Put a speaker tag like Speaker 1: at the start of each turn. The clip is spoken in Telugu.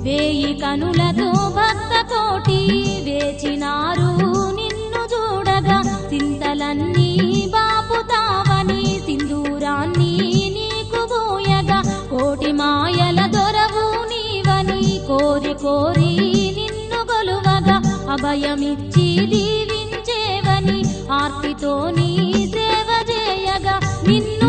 Speaker 1: వేయి కనులతో భక్త కోటి వేచినారు నిన్ను చూడగా చింతలన్నీ బాపుతావని సింధూరాన్ని నీకు పోయగా కోటి మాయల దొరవు నీవని కోరి కోరి నిన్ను కొలువగా అభయమిచ్చి దీవించేవని ఆర్తితో నీ సేవ చేయగా నిన్ను